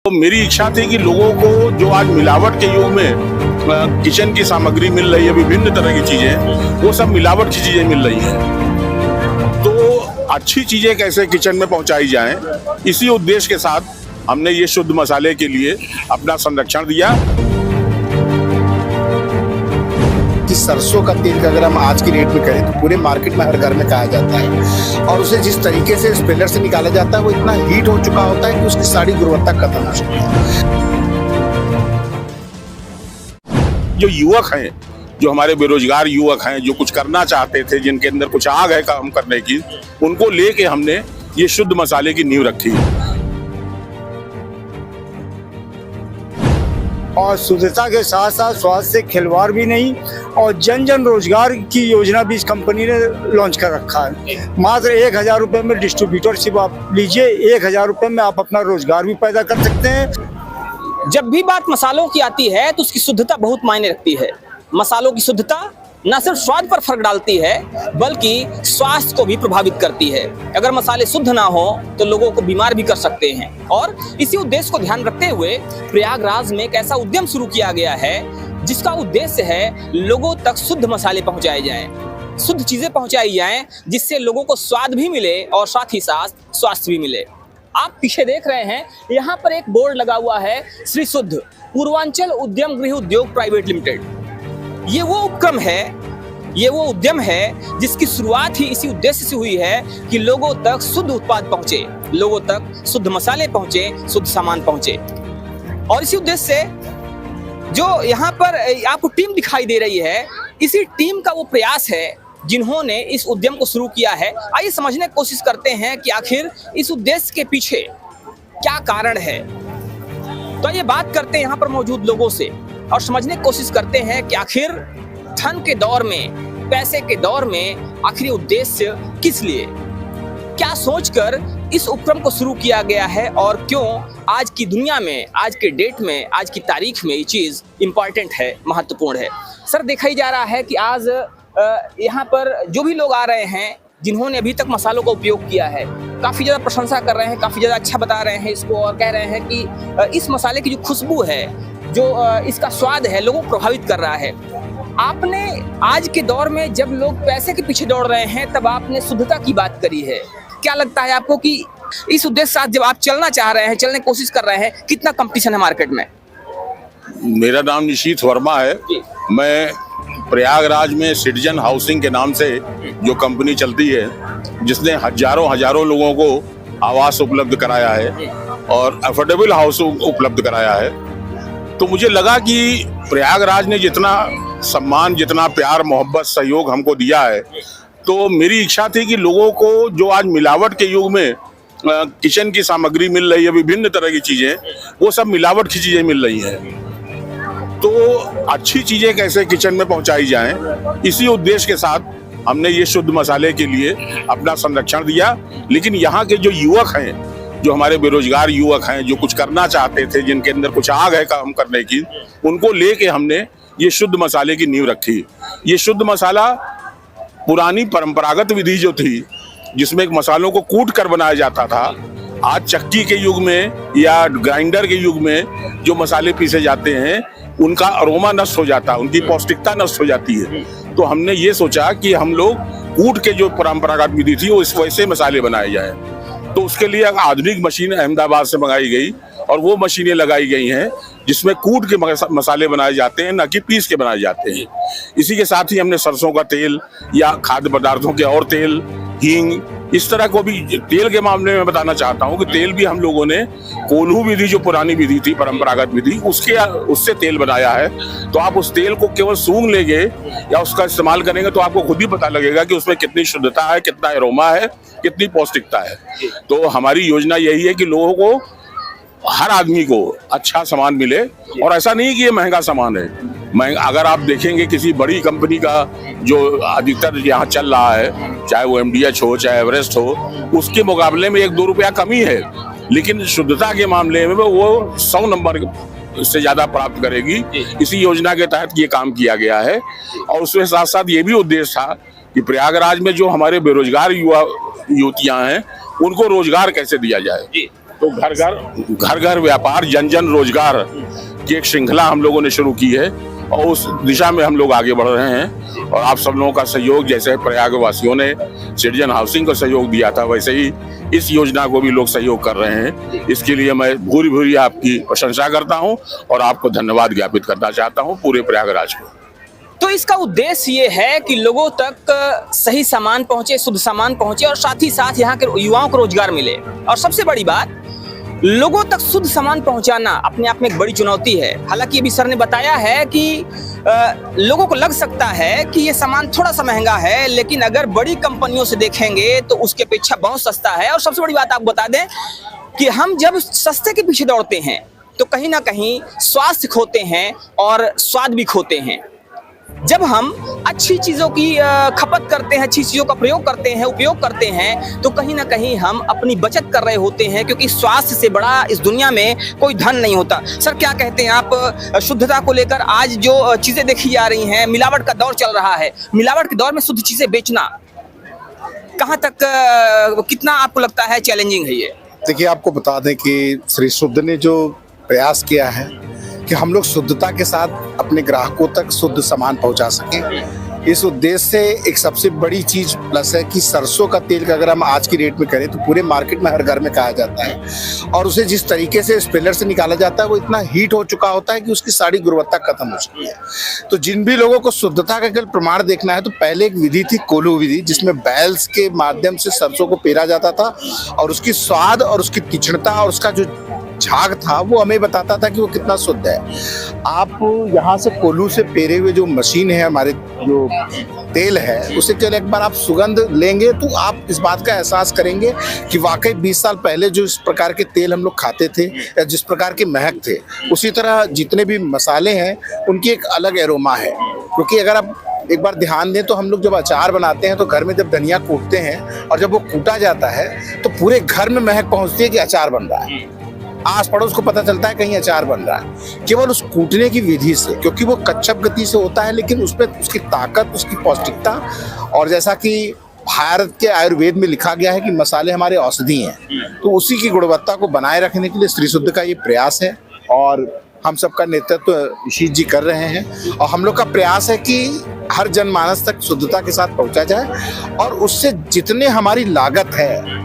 तो मेरी इच्छा थी कि लोगों को जो आज मिलावट के युग में किचन की सामग्री मिल रही है, विभिन्न तरह की चीजें, वो सब मिलावट की चीजें मिल रही हैं। तो अच्छी चीजें कैसे किचन में पहुंचाई जाएं, इसी उद्देश्य के साथ हमने ये शुद्ध मसाले के लिए अपना संरक्षण दिया। कि सरसों का तेल का अगर हम आज की रेट में करें तो पूरे मार्केट में हर घर में खाया जाता है, और उसे जिस तरीके से स्पेलर से निकाला जाता है वो इतना हीट हो चुका होता है कि उसकी सारी गुणवत्ता खत्म हो चुकी है। जो युवक हैं, जो हमारे बेरोजगार युवक हैं, जो कुछ करना चाहते थे, जिनके अंदर कुछ आग है काम करने की, उनको लेके हमने ये शुद्ध मसाले की नींव रखी। और शुद्धता के साथ साथ स्वास्थ्य से खिलवाड़ भी नहीं, और जन जन रोजगार की योजना भी इस कंपनी ने लॉन्च कर रखा है। मात्र 1000 रुपये में डिस्ट्रीब्यूटरशिप आप लीजिए, 1000 रुपये में आप अपना रोजगार भी पैदा कर सकते हैं। जब भी बात मसालों की आती है तो उसकी शुद्धता बहुत मायने रखती है। मसालों की शुद्धता न सिर्फ स्वाद पर फर्क डालती है बल्कि स्वास्थ्य को भी प्रभावित करती है। अगर मसाले शुद्ध ना हो तो लोगों को बीमार भी कर सकते हैं, और इसी उद्देश्य को ध्यान रखते हुए प्रयागराज में एक ऐसा उद्यम शुरू किया गया है जिसका उद्देश्य है लोगों तक शुद्ध मसाले पहुंचाए जाएं, शुद्ध चीजें पहुंचाई जाएं, जिससे लोगों को स्वाद भी मिले और साथ ही साथ स्वास्थ्य भी मिले। आप पीछे देख रहे हैं, यहाँ पर एक बोर्ड लगा हुआ है, श्री शुद्ध पूर्वांचल उद्यम गृह उद्योग प्राइवेट लिमिटेड। ये वो उपक्रम है, ये वो उद्यम है जिसकी शुरुआत ही इसी उद्देश्य से हुई है कि लोगों तक शुद्ध उत्पाद पहुंचे, लोगों तक शुद्ध मसाले पहुंचे, शुद्ध सामान पहुंचे। और इसी उद्देश्य से जो यहाँ पर आपको टीम दिखाई दे रही है, इसी टीम का वो प्रयास है जिन्होंने इस उद्यम को शुरू किया है। आइए समझने की कोशिश करते हैं कि आखिर इस उद्देश्य के पीछे क्या कारण है। तो आइए बात करते हैं यहाँ पर मौजूद लोगों से और समझने की कोशिश करते हैं कि आखिर धन के दौर में, पैसे के दौर में आखिर उद्देश्य किस लिए, क्या सोचकर इस उपक्रम को शुरू किया गया है, और क्यों आज की दुनिया में, आज के डेट में, आज की तारीख में ये चीज इंपॉर्टेंट है, महत्वपूर्ण है। सर, देखा ही जा रहा है कि आज यहाँ पर जो भी लोग आ रहे हैं जिन्होंने अभी तक मसालों का उपयोग किया है, काफ़ी ज़्यादा प्रशंसा कर रहे हैं, काफ़ी ज़्यादा अच्छा बता रहे हैं इसको, और कह रहे हैं कि इस मसाले की जो खुशबू है, जो इसका स्वाद है, लोगों को प्रभावित कर रहा है। आपने आज के दौर में जब लोग पैसे के पीछे दौड़ रहे हैं, तब आपने शुद्धता की बात करी है। क्या लगता है आपको कि इस उद्देश्य के साथ जब आप चलना चाह रहे हैं, चलने की कोशिश कर रहे हैं, कितना कंपटीशन है मार्केट में? मेरा नाम निशीथ वर्मा है। मैं प्रयागराज में सिटीजन हाउसिंग के नाम से जो कंपनी चलती है, जिसने हजारों लोगों को आवास उपलब्ध कराया है और अफोर्डेबल हाउस उपलब्ध कराया है, तो मुझे लगा कि प्रयागराज ने जितना सम्मान, जितना प्यार, मोहब्बत, सहयोग हमको दिया है, तो मेरी इच्छा थी कि लोगों को जो आज मिलावट के युग में किचन की सामग्री मिल रही है, विभिन्न तरह की चीजें, वो सब मिलावट की चीजें मिल रही हैं। तो अच्छी चीजें कैसे किचन में पहुंचाई जाएं, इसी उद्देश्य के साथ हमने ये शुद्ध मसाले के लिए अपना संरक्षण दिया। लेकिन यहाँ के जो युवक हैं, जो हमारे बेरोजगार युवक हैं, जो कुछ करना चाहते थे, जिनके अंदर कुछ आग है काम करने की, उनको लेके हमने ये शुद्ध मसाले की नींव रखी। ये शुद्ध मसाला पुरानी परंपरागत विधि जो थी, जिसमें मसालों को कूट कर बनाया जाता था, आज चक्की के युग में या ग्राइंडर के युग में जो मसाले पीसे जाते हैं, उनका अरोमा नष्ट हो जाता है, उनकी पौष्टिकता नष्ट हो जाती है। तो हमने ये सोचा कि हम लोग कूट के जो परंपरागत विधि थी, वो इस वैसे मसाले बनाए जाए। तो उसके लिए एक आधुनिक मशीन अहमदाबाद से मंगाई गई, और वो मशीनें लगाई गई हैं जिसमें कूट के मसाले बनाए जाते हैं, न कि पीस के बनाए जाते हैं। इसी के साथ ही हमने सरसों का तेल या खाद्य पदार्थों के और तेल, हींग, इस तरह को भी, तेल के मामले में बताना चाहता हूँ कि तेल भी हम लोगों ने कोल्हू विधि, जो पुरानी विधि थी, परंपरागत विधि, उससे तेल बनाया है। तो आप उस तेल को केवल सूंघ लेंगे या उसका इस्तेमाल करेंगे तो आपको खुद ही पता लगेगा कि उसमें कितनी शुद्धता है, कितना एरोमा है, कितनी पौष्टिकता है। तो हमारी योजना यही है कि लोगों को, हर आदमी को अच्छा सामान मिले, और ऐसा नहीं कि ये महंगा सामान है। अगर आप देखेंगे किसी बड़ी कंपनी का जो अधिकतर यहाँ चल रहा है, चाहे वो MDH हो, चाहे एवरेस्ट हो, उसके मुकाबले में 1-2 रुपया कमी है, लेकिन शुद्धता के मामले में वो 100 नंबर से ज्यादा प्राप्त करेगी। इसी योजना के तहत ये काम किया गया है। और उसके साथ साथ ये भी उद्देश्य था कि प्रयागराज में जो हमारे बेरोजगार युवा युवतियां हैं, उनको रोजगार कैसे दिया जाए। तो घर घर व्यापार, जन जन रोजगार की एक श्रृंखला हम लोगों ने शुरू की है और उस दिशा में हम लोग आगे बढ़ रहे हैं। और आप सब लोगों का सहयोग, जैसे प्रयाग वासियों ने सिटीजन हाउसिंग को सहयोग दिया था, वैसे ही इस योजना को भी लोग सहयोग कर रहे हैं। इसके लिए मैं भूरी भूरी आपकी प्रशंसा करता हूं और आपको धन्यवाद ज्ञापित करना चाहता हूं, पूरे प्रयागराज को। तो इसका उद्देश्य ये है कि लोगों तक सही सामान पहुंचे, शुद्ध सामान पहुंचे और साथ ही साथ यहाँ के युवाओं को रोजगार मिले। और सबसे बड़ी बात, लोगों तक शुद्ध सामान पहुंचाना अपने आप में एक बड़ी चुनौती है। हालांकि अभी सर ने बताया है कि लोगों को लग सकता है कि ये सामान थोड़ा सा महंगा है, लेकिन अगर बड़ी कंपनियों से देखेंगे तो उसके अपेक्षा बहुत सस्ता है। और सबसे बड़ी बात आपको बता दें कि हम जब सस्ते के पीछे दौड़ते हैं तो कहीं ना कहीं स्वास्थ्य खोते हैं और स्वाद भी खोते हैं। जब हम अच्छी चीज़ों की खपत करते हैं, अच्छी चीज़ों का प्रयोग करते हैं, उपयोग करते हैं, तो कहीं ना कहीं हम अपनी बचत कर रहे होते हैं, क्योंकि स्वास्थ्य से बड़ा इस दुनिया में कोई धन नहीं होता। सर, क्या कहते हैं आप शुद्धता को लेकर? आज जो चीज़ें देखी जा रही हैं, मिलावट का दौर चल रहा है, मिलावट के दौर में शुद्ध चीज़ें बेचना कहाँ तक, कितना आपको लगता है चैलेंजिंग है ये? देखिए, आपको बता दें कि श्री शुद्ध ने जो प्रयास किया है कि हम लोग शुद्धता के साथ अपने ग्राहकों तक शुद्ध सामान पहुंचा सकें, इस उद्देश्य से एक सबसे बड़ी चीज प्लस है कि सरसों का तेल का अगर हम आज की रेट में करें तो पूरे मार्केट में हर घर में खाया जाता है और उसे जिस तरीके से स्पेलर से निकाला जाता है वो इतना हीट हो चुका होता है कि उसकी सारी गुणवत्ता खत्म हो चुकी है। तो जिन भी लोगों को शुद्धता का केवल प्रमाण देखना है तो पहले एक विधि थी, कोल्हू विधि, जिसमें बैल्स के माध्यम से सरसों को पेरा जाता था और उसकी स्वाद और उसकी तीक्ष्णता और उसका जो झाग था वो हमें बताता था कि वो कितना शुद्ध है। आप यहाँ से कोल्हू से पेरे हुए जो मशीन है, हमारे जो तेल है, उसे केवल एक बार आप सुगंध लेंगे तो आप इस बात का एहसास करेंगे कि वाकई 20 साल पहले जो इस प्रकार के तेल हम लोग खाते थे या जिस प्रकार के महक थे, उसी तरह जितने भी मसाले हैं उनकी एक अलग एरोमा है। क्योंकि अगर आप एक बार ध्यान दें तो हम लोग जब अचार बनाते हैं तो घर में जब धनिया कूटते हैं और जब वो कूटा जाता है तो पूरे घर में महक पहुंचती है कि अचार बन रहा है। आस पड़ोस को पता चलता है कहीं अचार बन रहा है, केवल उस कूटने की विधि से, क्योंकि वो कच्चप गति से होता है लेकिन उसमें उसकी ताकत, उसकी पौष्टिकता, और जैसा कि भारत के आयुर्वेद में लिखा गया है कि मसाले हमारे औषधि हैं, तो उसी की गुणवत्ता को बनाए रखने के लिए श्री शुद्ध का ये प्रयास है और हम सबका नेतृत्व ऋषित जी कर रहे हैं। और हम लोग का प्रयास है कि हर जनमानस तक शुद्धता के साथ पहुंचा जाए और उससे जितने हमारी लागत है,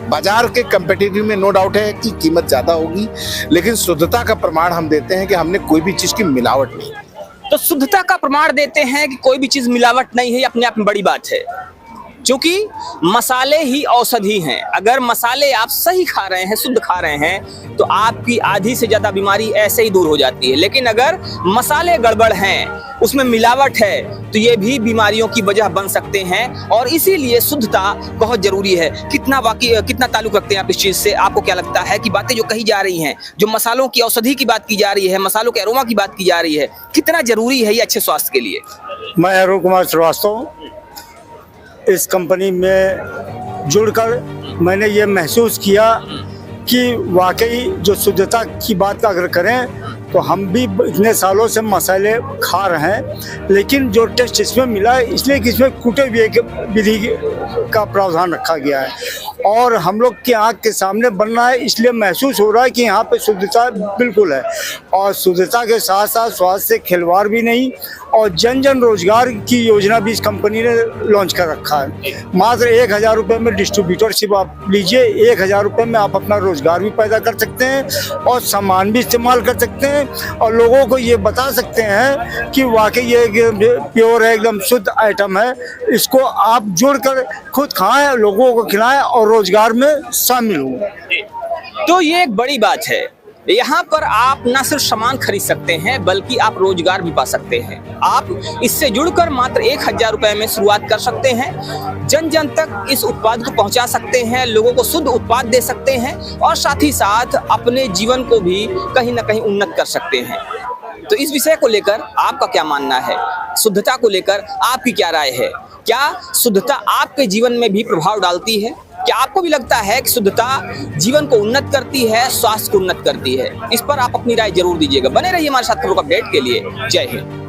बाजार के कंपेटिटिव में नो डाउट है कि कीमत ज्यादा होगी, लेकिन शुद्धता का प्रमाण हम देते हैं कि हमने कोई भी चीज की मिलावट नहीं। तो शुद्धता का प्रमाण देते हैं कि कोई भी चीज मिलावट नहीं है, अपने आप में बड़ी बात है, क्योंकि मसाले ही औषधि हैं। अगर मसाले आप सही खा रहे हैं, शुद्ध खा रहे हैं, तो आपकी आधी से ज्यादा बीमारी ऐसे ही दूर हो जाती है। लेकिन अगर मसाले गड़बड़ हैं, उसमें मिलावट है, तो ये भी बीमारियों की वजह बन सकते हैं। और इसीलिए शुद्धता बहुत जरूरी है। कितना ताल्लुक रखते हैं आप इस चीज से? आपको क्या लगता है कि बातें जो कही जा रही हैं, जो मसालों की औषधि की बात की जा रही है, मसालों के अरोमा की बात की जा रही है, कितना जरूरी है ये अच्छे स्वास्थ्य के लिए? मैं अरुण कुमार श्रीवास्तव, इस कंपनी में जुड़कर मैंने ये महसूस किया कि वाकई जो शुद्धता की बात अगर करें तो हम भी इतने सालों से मसाले खा रहे हैं, लेकिन जो टेस्ट इसमें मिला है इसलिए कि इसमें कूटे हुए विधि का प्रावधान रखा गया है और हम लोग की आँख के सामने बन रहा है, इसलिए महसूस हो रहा है कि यहाँ पे शुद्धता बिल्कुल है। और शुद्धता के साथ साथ स्वास्थ्य से खिलवाड़ भी नहीं और जन जन रोजगार की योजना भी इस कंपनी ने लॉन्च कर रखा है। मात्र 1000 रुपये में डिस्ट्रीब्यूटरशिप आप लीजिए, 1000 रुपये में आप अपना रोजगार भी पैदा कर सकते हैं और सामान भी इस्तेमाल कर सकते हैं और लोगों को ये बता सकते हैं कि वाकई ये प्योर है, एकदम शुद्ध आइटम है, इसको आप जुड़कर खुद खाएं, लोगों को खिलाएं और रोजगार में शामिल हों। तो ये एक बड़ी बात है। यहाँ पर आप न सिर्फ सामान खरीद सकते हैं बल्कि आप रोजगार भी पा सकते हैं। आप इससे जुड़कर मात्र 1000 रुपये में शुरुआत कर सकते हैं, जन जन तक इस उत्पाद को पहुंचा सकते हैं, लोगों को शुद्ध उत्पाद दे सकते हैं और साथ ही साथ अपने जीवन को भी कहीं ना कहीं उन्नत कर सकते हैं। तो इस विषय को लेकर आपका क्या मानना है? शुद्धता को लेकर आपकी क्या राय है? क्या शुद्धता आपके जीवन में भी प्रभाव डालती है? क्या आपको भी लगता है कि शुद्धता जीवन को उन्नत करती है, स्वास्थ्य को उन्नत करती है? इस पर आप अपनी राय जरूर दीजिएगा। बने रहिए हमारे साथ खबरों का अपडेट के लिए। जय हिंद।